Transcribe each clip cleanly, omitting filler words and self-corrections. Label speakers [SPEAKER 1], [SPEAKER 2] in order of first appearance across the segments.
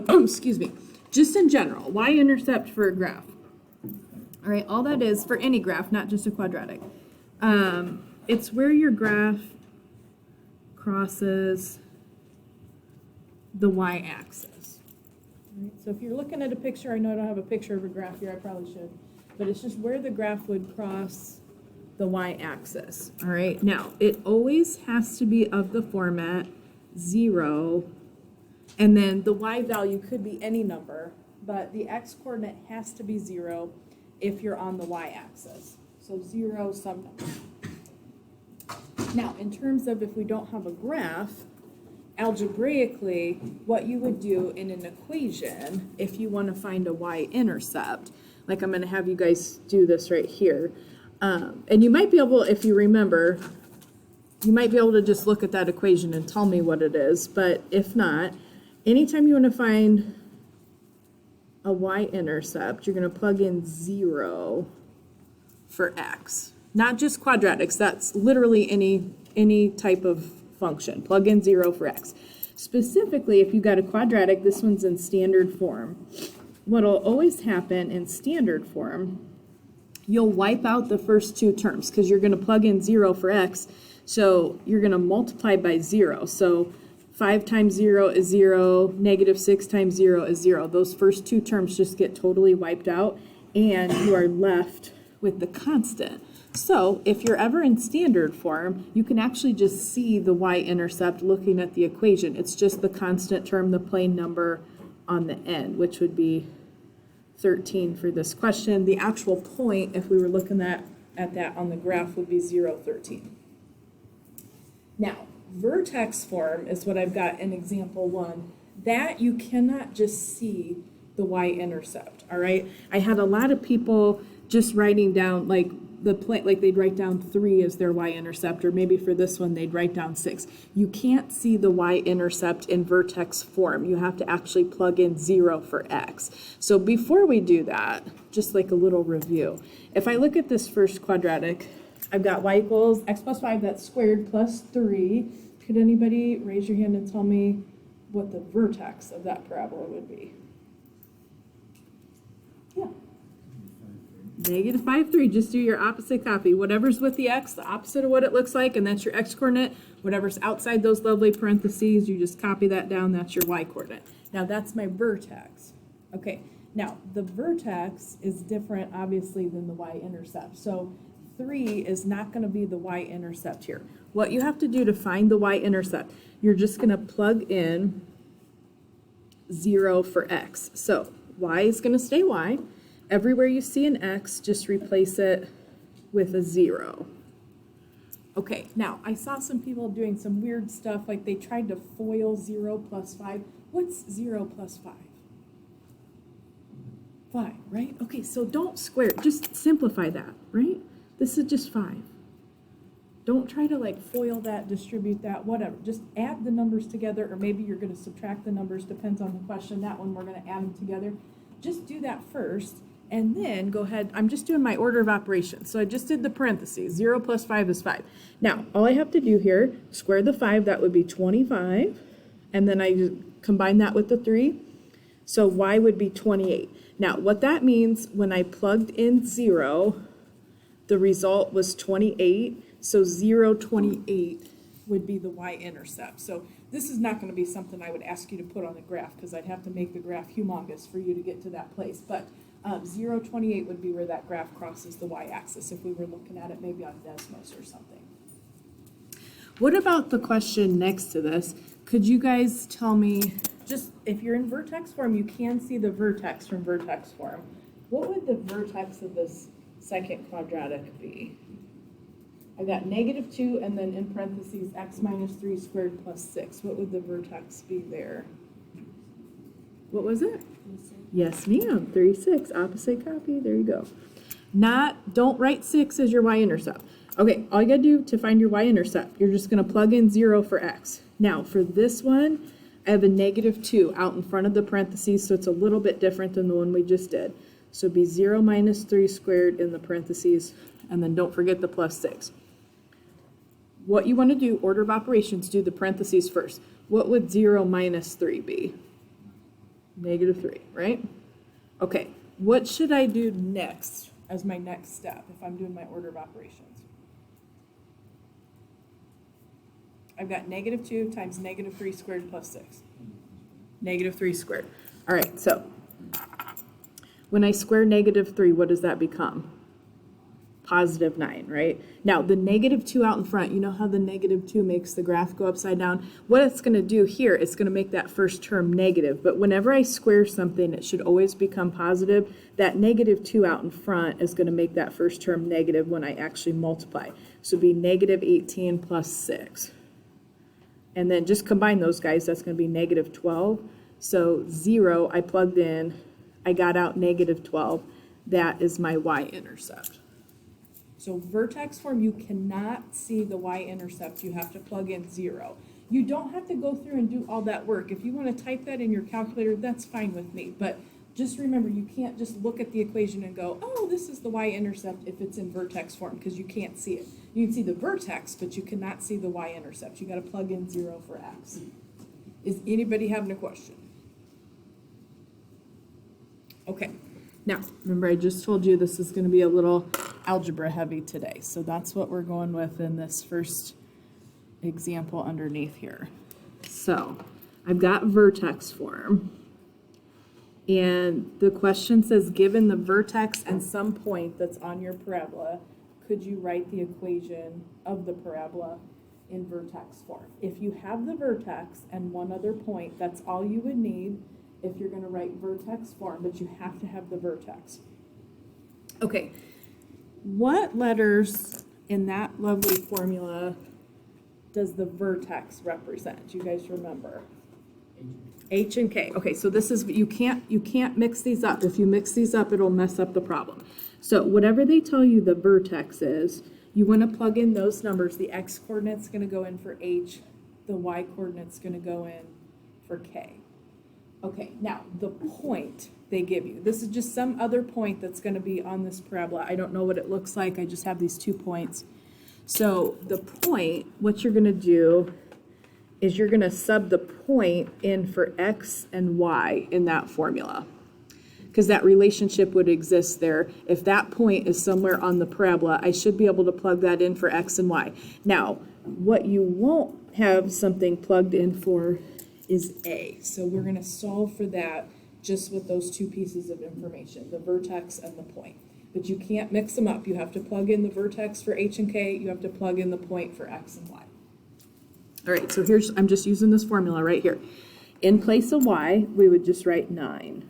[SPEAKER 1] excuse me, just in general, y-intercept for a graph. All right, all that is for any graph, not just a quadratic. It's where your graph crosses the y-axis. Right, so if you're looking at a picture, I know I don't have a picture of a graph here, I probably should, but it's just where the graph would cross the y-axis. All right, now it always has to be of the format 0, and then the y value could be any number, but the x-coordinate has to be 0 if you're on the y-axis. So 0 some number. Now, in terms of if we don't have a graph, algebraically, what you would do in an equation, if you want to find a y-intercept, like I'm going to have you guys do this right here, and you might be able, if you remember, you might be able to just look at that equation and tell me what it is, but if not, anytime you want to find a y-intercept, you're going to plug in 0 for x. Not just quadratics, that's literally any type of function. Plug in 0 for x. Specifically, if you got a quadratic, this one's in standard form. What'll always happen in standard form, you'll wipe out the first two terms because you're going to plug in 0 for x, so you're going to multiply by 0. So 5 times 0 is 0, negative 6 times 0 is 0. Those first two terms just get totally wiped out, and you are left with the constant. So if you're ever in standard form, you can actually just see the y-intercept looking at the equation. It's just the constant term, the plain number on the end, which would be 13 for this question. The actual point, if we were looking at that on the graph, would be 0, 13. Now, vertex form is what I've got in example 1. That you cannot just see the y-intercept, all right? I had a lot of people just writing down, like they'd write down 3 as their y-intercept, or maybe for this one they'd write down 6. You can't see the y-intercept in vertex form. You have to actually plug in 0 for x. So before we do that, just like a little review, if I look at this first quadratic, I've got y equals x plus 5, that's squared, plus 3. Could anybody raise your hand and tell me what the vertex of that parabola would be? Yeah. Negative 5, 3, just do your opposite copy. Whatever's with the x, the opposite of what it looks like, and that's your x-coordinate. Whatever's outside those lovely parentheses, you just copy that down, that's your y-coordinate. Now that's my vertex. Okay, now the vertex is different, obviously, than the y-intercept. So 3 is not going to be the y-intercept here. What you have to do to find the y-intercept, you're just going to plug in 0 for x. So y is going to stay y. Everywhere you see an x, just replace it with a 0. Okay, now I saw some people doing some weird stuff, like they tried to FOIL 0 plus 5. What's 0 plus 5? 5, right? Okay, so don't square it, just simplify that, right? This is just 5. Don't try to like FOIL that, distribute that, whatever. Just add the numbers together, or maybe you're going to subtract the numbers, depends on the question. That one we're going to add them together. Just do that first. And then go ahead, I'm just doing my order of operations. So I just did the parentheses, 0 plus 5 is 5. Now, all I have to do here, square the 5, that would be 25. And then I combine that with the 3. So y would be 28. Now, what that means, when I plugged in 0, the result was 28. So 0, 28 would be the y-intercept. So this is not going to be something I would ask you to put on the graph, because I'd have to make the graph humongous for you to get to that place. But 0, 28 would be where that graph crosses the y-axis if we were looking at it maybe on Desmos or something. What about the question next to this? Could you guys tell me, just if you're in vertex form, you can see the vertex from vertex form. What would the vertex of this second quadratic be? I got negative 2 and then in parentheses x minus 3 squared plus 6. What would the vertex be there? What was it? Yes, ma'am. 3, 6. Opposite copy. There you go. Don't write 6 as your y-intercept. Okay, all you gotta do to find your y-intercept, you're just gonna plug in 0 for x. Now, for this one, I have a negative 2 out in front of the parentheses, so it's a little bit different than the one we just did. So it'd be 0 minus 3 squared in the parentheses, and then don't forget the plus 6. What you want to do, order of operations, do the parentheses first. What would 0 minus 3 be? -3, right? Okay, what should I do next as my next step if I'm doing my order of operations? I've got -2 times -3 squared plus 6. -3 squared. All right, so when I square -3, what does that become? +9, right? Now, the -2 out in front, you know how the -2 makes the graph go upside down? What it's going to do here, it's going to make that first term negative. But whenever I square something, it should always become positive. That -2 out in front is going to make that first term negative when I actually multiply. So it'd be -18 plus 6. And then just combine those guys, that's going to be -12. So 0, I plugged in, I got out -12. That is my y-intercept. So vertex form, you cannot see the y-intercept. You have to plug in 0. You don't have to go through and do all that work. If you want to type that in your calculator, that's fine with me. But just remember, you can't just look at the equation and go, oh, this is the y-intercept if it's in vertex form, because you can't see it. You can see the vertex, but you cannot see the y-intercept. You got to plug in 0 for x. Is anybody having a question? Okay. Now, remember I just told you this is going to be a little algebra heavy today. So that's what we're going with in this first example underneath here. So I've got vertex form. And the question says, given the vertex and some point that's on your parabola, could you write the equation of the parabola in vertex form? If you have the vertex and one other point, that's all you would need if you're going to write vertex form, but you have to have the vertex. Okay, what letters in that lovely formula does the vertex represent? Do you guys remember? H and K. Okay, so this is, you can't mix these up. If you mix these up, it'll mess up the problem. So whatever they tell you the vertex is, you want to plug in those numbers. The x coordinate's going to go in for H, the y coordinate's going to go in for K. Okay, now the point they give you. This is just some other point that's going to be on this parabola. I don't know what it looks like. I just have these 2 points. So the point, what you're going to do is you're going to sub the point in for x and y in that formula, because that relationship would exist there. If that point is somewhere on the parabola, I should be able to plug that in for x and y. Now, what you won't have something plugged in for is A. So we're going to solve for that just with those 2 pieces of information, the vertex and the point. But you can't mix them up. You have to plug in the vertex for H and K. You have to plug in the point for X and Y. All right, so here's, I'm just using this formula right here. In place of Y, we would just write 9.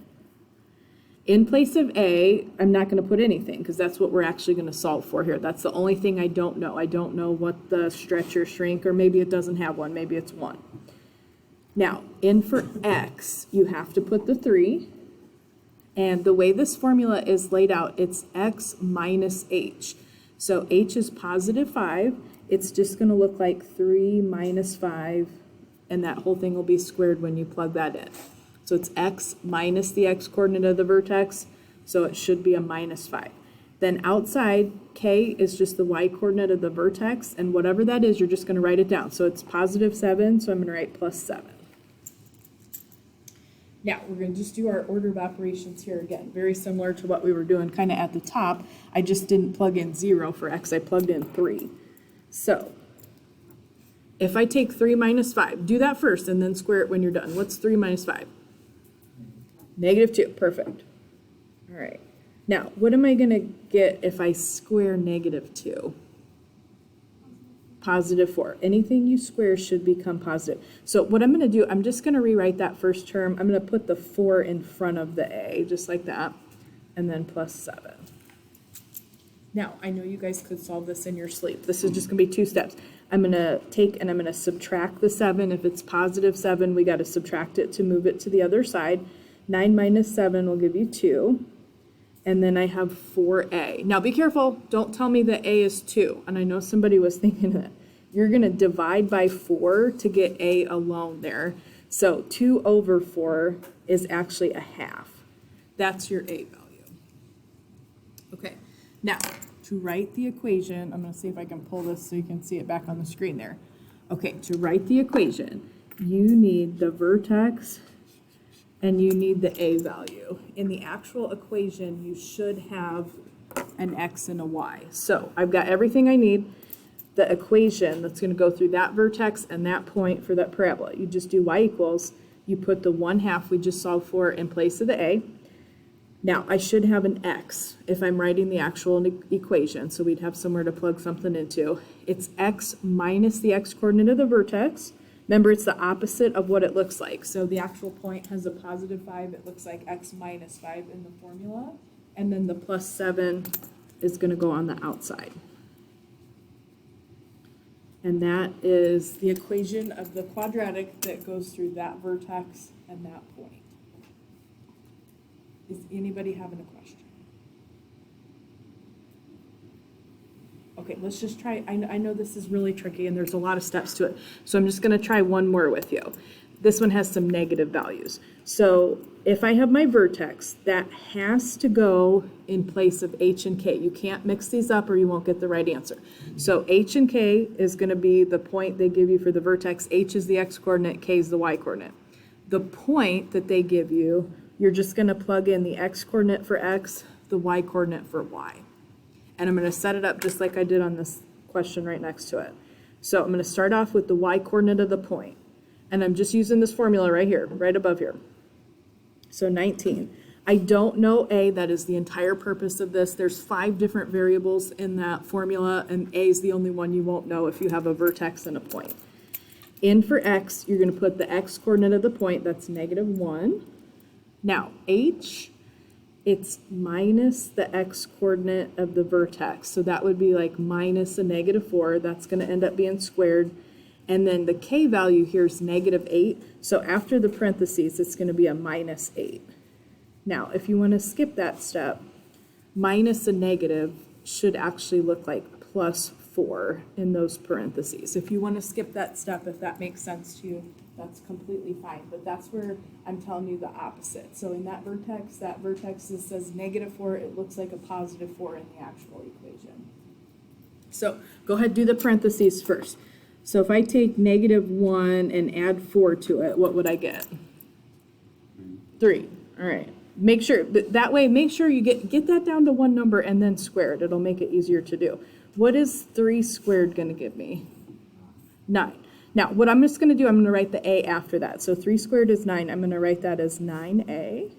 [SPEAKER 1] In place of A, I'm not going to put anything because that's what we're actually going to solve for here. That's the only thing I don't know. I don't know what the stretch or shrink, or maybe it doesn't have one. Maybe it's 1. Now, in for x, you have to put the 3. And the way this formula is laid out, it's x minus h. So h is +5. It's just going to look like 3 minus 5, and that whole thing will be squared when you plug that in. So it's x minus the x coordinate of the vertex, so it should be a -5. Then outside, k is just the y coordinate of the vertex, and whatever that is, you're just going to write it down. So it's +7, so I'm going to write +7. Now, we're going to just do our order of operations here again, very similar to what we were doing kind of at the top. I just didn't plug in 0 for x, I plugged in 3. So, if I take 3 minus 5, do that first and then square it when you're done. What's 3 minus 5? -2, perfect. All right. Now, what am I going to get if I square -2? +4. Anything you square should become positive. So what I'm going to do, I'm just going to rewrite that first term. I'm going to put the 4 in front of the a, just like that, and then +7. Now, I know you guys could solve this in your sleep. This is just going to be 2 steps. I'm going to take and I'm going to subtract the 7. If it's +7, we got to subtract it to move it to the other side. 9 minus 7 will give you 2. And then I have 4a. Now be careful, don't tell me that a is 2. And I know somebody was thinking that. You're going to divide by 4 to get a alone there. So 2 over 4 is actually a half. That's your a value. Okay, now to write the equation, I'm going to see if I can pull this so you can see it back on the screen there. Okay, to write the equation, you need the vertex and you need the a value. In the actual equation, you should have an x and a y. So I've got everything I need. The equation that's going to go through that vertex and that point for that parabola. You just do y equals, you put the 1/2 we just solved for in place of the a. Now, I should have an x if I'm writing the actual equation, so we'd have somewhere to plug something into. It's x minus the x-coordinate of the vertex. Remember, it's the opposite of what it looks like. So the actual point has a positive 5. It looks like x minus 5 in the formula. And then the plus 7 is going to go on the outside. And that is the equation of the quadratic that goes through that vertex and that point. Is anybody having a question? Okay, let's just try. I know this is really tricky and there's a lot of steps to it. So I'm just going to try one more with you. This one has some negative values. So if I have my vertex, that has to go in place of h and k. You can't mix these up or you won't get the right answer. So h and k is going to be the point they give you for the vertex. H is the x-coordinate, k is the y-coordinate. The point that they give you, you're just going to plug in the x-coordinate for x, the y-coordinate for y. And I'm going to set it up just like I did on this question right next to it. So I'm going to start off with the y-coordinate of the point. And I'm just using this formula right here, right above here. So 19. I don't know a, that is the entire purpose of this. There's 5 different variables in that formula, and a is the only one you won't know if you have a vertex and a point. In for x, you're going to put the x-coordinate of the point, that's -1. Now, h, it's minus the x-coordinate of the vertex. So that would be like minus a -4. That's going to end up being squared. And then the k value here is -8. So after the parentheses, it's going to be a -8. Now, if you want to skip that step, minus a negative should actually look like +4 in those parentheses. If you want to skip that step, if that makes sense to you, that's completely fine. But that's where I'm telling you the opposite. So in that vertex that says -4, it looks like a +4 in the actual equation. So go ahead, do the parentheses first. So if I take -1 and add 4 to it, what would I get? 3. All right. Make sure, that way, make sure you get that down to one number and then square it. It'll make it easier to do. What is 3 squared going to give me? 9. Now, what I'm just going to do, I'm going to write the a after that. So 3 squared is 9. I'm going to write that as 9a.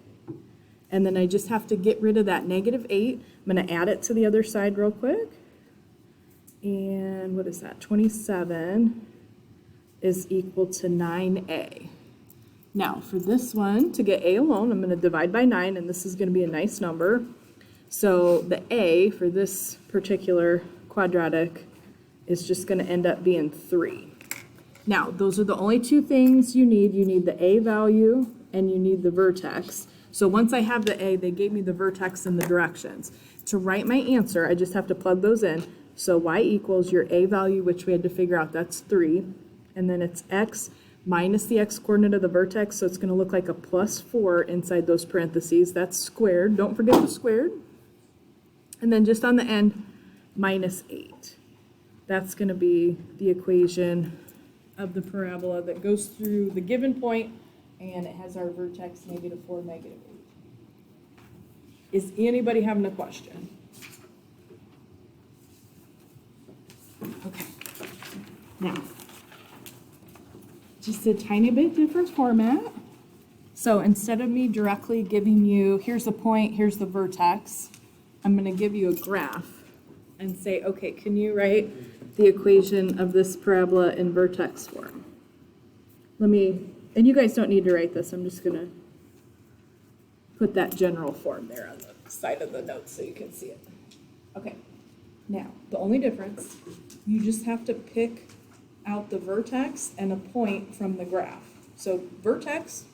[SPEAKER 1] And then I just have to get rid of that -8. I'm going to add it to the other side real quick. And what is that? 27 is equal to 9a. Now, for this one, to get a alone, I'm going to divide by 9, and this is going to be a nice number. So the a for this particular quadratic is just going to end up being 3. Now, those are the only 2 things you need. You need the a value, and you need the vertex. So once I have the a, they gave me the vertex and the directions. To write my answer, I just have to plug those in. So y equals your a value, which we had to figure out, that's 3. And then it's x minus the x-coordinate of the vertex, so it's going to look like a +4 inside those parentheses. That's squared. Don't forget the squared. And then just on the end, -8. That's going to be the equation of the parabola that goes through the given point, and it has our vertex -4, -8. Is anybody having a question? Okay. Now, just a tiny bit different format. So instead of me directly giving you, here's the point, here's the vertex, I'm going to give you a graph and say, okay, can you write the equation of this parabola in vertex form? And you guys don't need to write this, I'm just going to put that general form there on the side of the notes so you can see it. Okay, now, the only difference, you just have to pick out the vertex and a point from the graph. So vertex,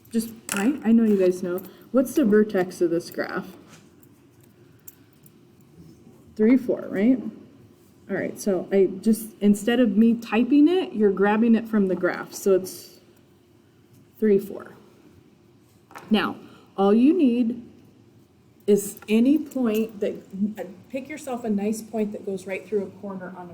[SPEAKER 1] just, right? I know you guys know. What's the vertex of this graph? 3, 4, right? All right, so I just, instead of me typing it, you're grabbing it from the graph. So it's 3, 4. Now, all you need is any point that, pick yourself a nice point that goes right through a corner on the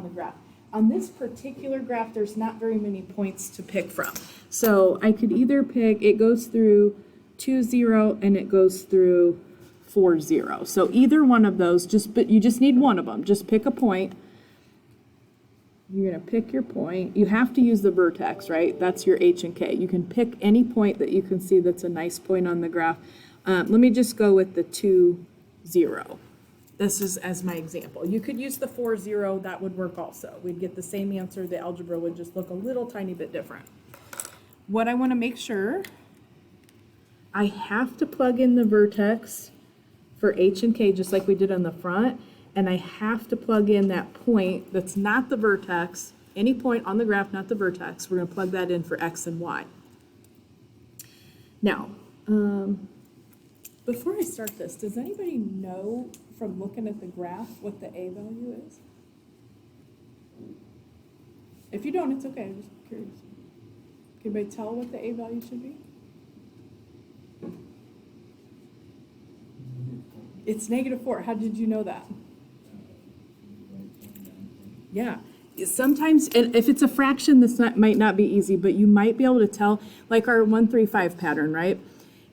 [SPEAKER 1] graph. On this particular graph, there's not very many points to pick from. So I could either pick, it goes through 2, 0, and it goes through 4, 0. So either one of those, but you just need one of them. Just pick a point. You're going to pick your point. You have to use the vertex, right? That's your H and K. You can pick any point that you can see that's a nice point on the graph. Let me just go with the 2, 0. This is as my example. You could use the 4, 0. That would work also. We'd get the same answer. The algebra would just look a little tiny bit different. What I want to make sure, I have to plug in the vertex for H and K just like we did on the front. And I have to plug in that point that's not the vertex, any point on the graph, not the vertex. We're going to plug that in for X and Y. Now, before I start this, does anybody know from looking at the graph what the A value is? If you don't, it's okay. I'm just curious. Can anybody tell what the A value should be? It's -4. How did you know that? Yeah, sometimes, and if it's a fraction, this might not be easy, but you might be able to tell, like our 1, 3, 5 pattern, right?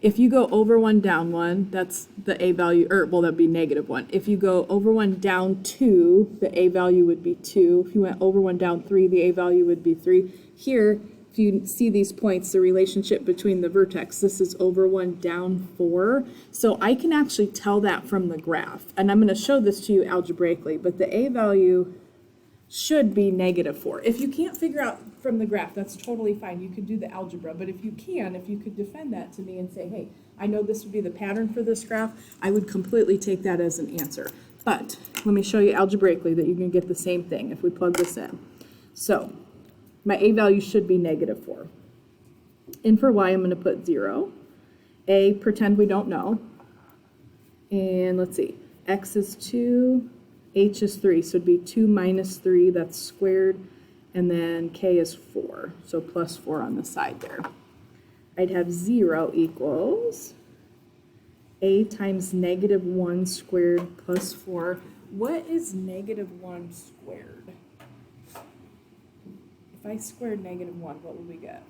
[SPEAKER 1] If you go over 1, down 1, that's the A value, or well, that'd be -1. If you go over 1, down 2, the A value would be 2. If you went over 1, down 3, the A value would be 3. Here, if you see these points, the relationship between the vertex, this is over 1, down 4. So I can actually tell that from the graph. And I'm going to show this to you algebraically, but the A value should be -4. If you can't figure out from the graph, that's totally fine. You could do the algebra. But if you can, if you could defend that to me and say, hey, I know this would be the pattern for this graph, I would completely take that as an answer. But let me show you algebraically that you can get the same thing if we plug this in. So my A value should be -4. And for Y, I'm going to put 0. A, pretend we don't know. And let's see, X is 2. H is 3, so it'd be 2 minus 3, that's squared, and then K is 4, so plus 4 on the side there. I'd have 0 equals A times -1 squared plus 4. What is -1 squared? If I squared -1, what would we get?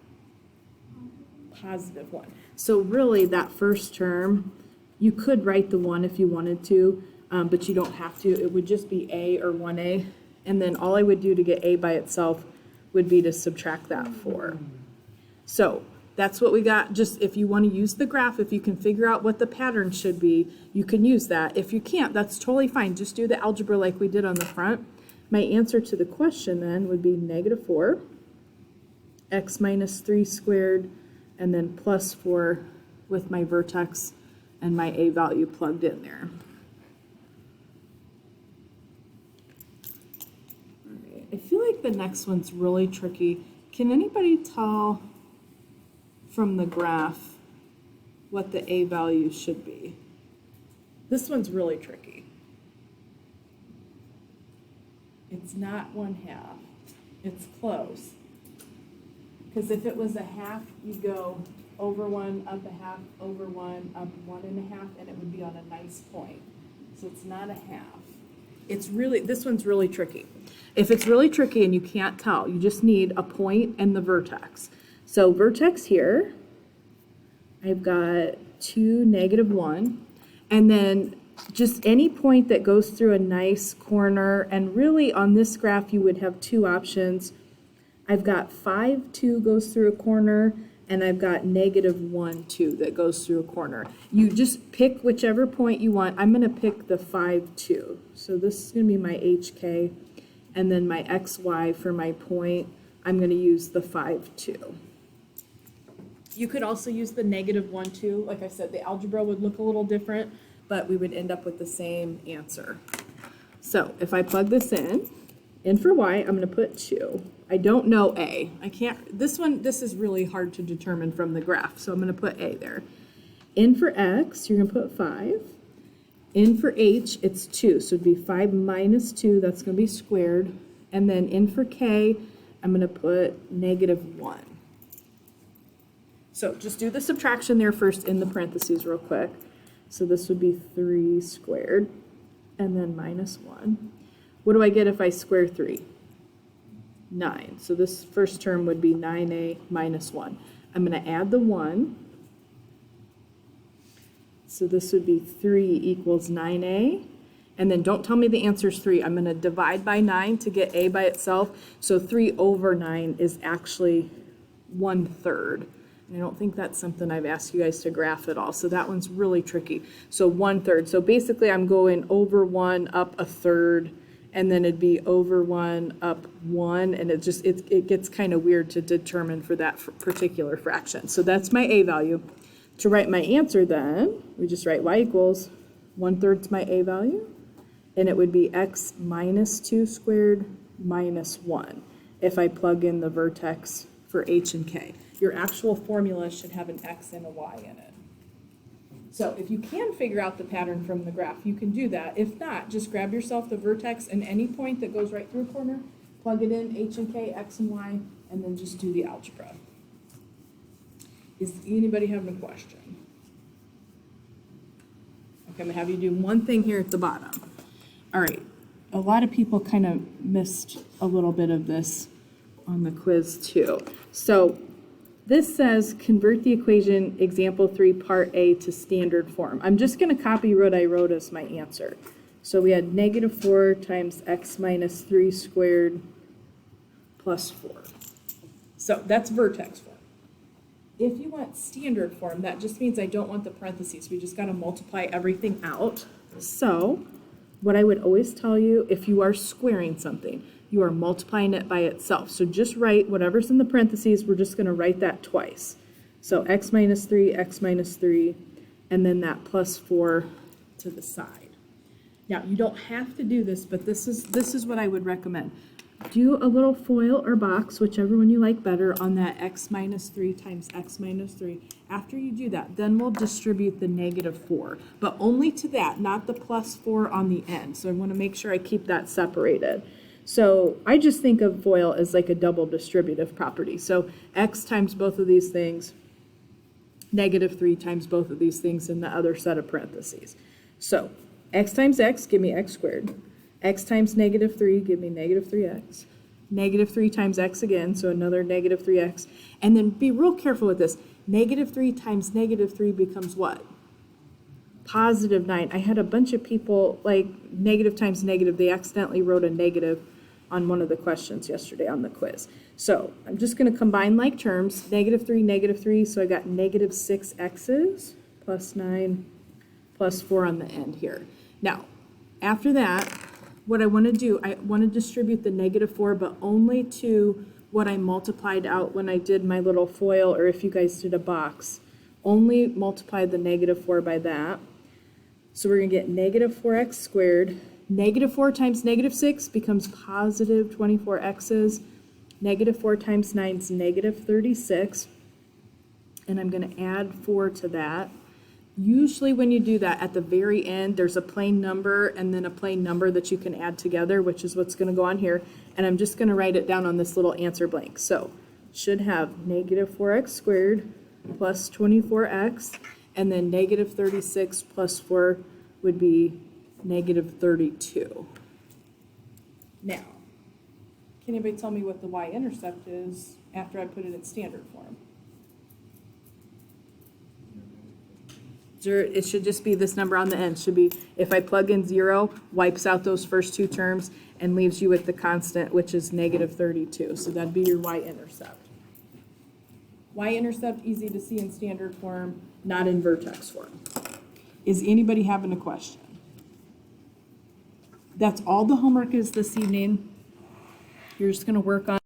[SPEAKER 1] +1. So really, that first term, you could write the 1 if you wanted to, but you don't have to. It would just be A or 1A, and then all I would do to get A by itself would be to subtract that 4. So that's what we got. Just if you want to use the graph, if you can figure out what the pattern should be, you can use that. If you can't, that's totally fine. Just do the algebra like we did on the front. My answer to the question then would be -4, X minus 3 squared, and then plus 4 with my vertex and my A value plugged in there. I feel like the next one's really tricky. Can anybody tell from the graph what the A value should be? This one's really tricky. It's not 1/2. It's close. Because if it was a half, you go over 1, up a half, over 1, up 1.5, and it would be on a nice point. So it's not a half. It's really, this one's really tricky. If it's really tricky and you can't tell, you just need a point and the vertex. So vertex here, I've got 2, -1, and then just any point that goes through a nice corner, and really on this graph you would have 2 options. I've got 5, 2 goes through a corner, and I've got -1, 2 that goes through a corner. You just pick whichever point you want. I'm going to pick the 5, 2. So this is going to be my HK, and then my XY for my point, I'm going to use the 5, 2. You could also use the -1, 2. Like I said, the algebra would look a little different, but we would end up with the same answer. So if I plug this in for Y, I'm going to put 2. I don't know A. I can't, this is really hard to determine from the graph, so I'm going to put A there. In for X, you're going to put 5. In for H, it's 2, so it'd be 5 minus 2, that's going to be squared. And then in for K, I'm going to put -1. So just do the subtraction there first in the parentheses real quick. So this would be 3 squared, and then -1. What do I get if I square 3? 9. So this first term would be 9a minus 1. I'm going to add the 1. So this would be 3 equals 9a. And then don't tell me the answer is 3. I'm going to divide by 9 to get a by itself. So 3 over 9 is actually 1/3. And I don't think that's something I've asked you guys to graph at all. So that one's really tricky. So 1/3. So basically I'm going over 1 up 1/3. And then it'd be over 1 up 1. And it gets kind of weird to determine for that particular fraction. So that's my a value. To write my answer then, we just write y equals 1/3 is my a value. And it would be x minus 2 squared minus 1 if I plug in the vertex for h and k. Your actual formula should have an x and a y in it. So if you can figure out the pattern from the graph, you can do that. If not, just grab yourself the vertex and any point that goes right through a corner, plug it in, h and k, x and y, and then just do the algebra. Is anybody having a question? Okay, I'm gonna have you do one thing here at the bottom. All right, a lot of people kind of missed a little bit of this on the quiz too. So this says convert the equation example 3 part A to standard form. I'm just going to copy what I wrote as my answer. So we had -4 times x minus 3 squared plus 4. So that's vertex form. If you want standard form, that just means I don't want the parentheses. We just got to multiply everything out. So what I would always tell you, if you are squaring something, you are multiplying it by itself. So just write whatever's in the parentheses, we're just going to write that twice. So x minus 3, and then that plus 4 to the side. Now, you don't have to do this, but this is what I would recommend. Do a little foil or box, whichever one you like better, on that x minus 3 times x minus 3. After you do that, then we'll distribute the -4, but only to that, not the plus 4 on the end. So I want to make sure I keep that separated. So I just think of FOIL as like a double distributive property. So x times both of these things, -3 times both of these things in the other set of parentheses. So x times x, give me x squared. X times -3, give me -3x. -3 times x again, so another -3x. And then be real careful with this. -3 times -3 becomes what? +9. I had a bunch of people, like, negative times negative, they accidentally wrote a negative on one of the questions yesterday on the quiz. So I'm just going to combine like terms, -3, so I got -6x's plus 9 plus 4 on the end here. Now, after that, what I want to do, I want to distribute the -4, but only to what I multiplied out when I did my little FOIL, or if you guys did a box. Only multiply the -4 by that. So we're going to get -4x squared. -4 times -6 becomes +24x's. -4 times 9 is -36. And I'm going to add 4 to that. Usually when you do that, at the very end, there's a plain number and then a plain number that you can add together, which is what's going to go on here. And I'm just going to write it down on this little answer blank. So should have -4x squared plus 24x, and then -36 plus 4 would be -32. Now, can anybody tell me what the y-intercept is after I put it in standard form? It should just be this number on the end. Should be, if I plug in 0, wipes out those first two terms and leaves you with the constant, which is -32. So that'd be your y-intercept. Y-intercept, easy to see in standard form, not in vertex form. Is anybody having a question? That's all the homework is this evening. You're just going to work on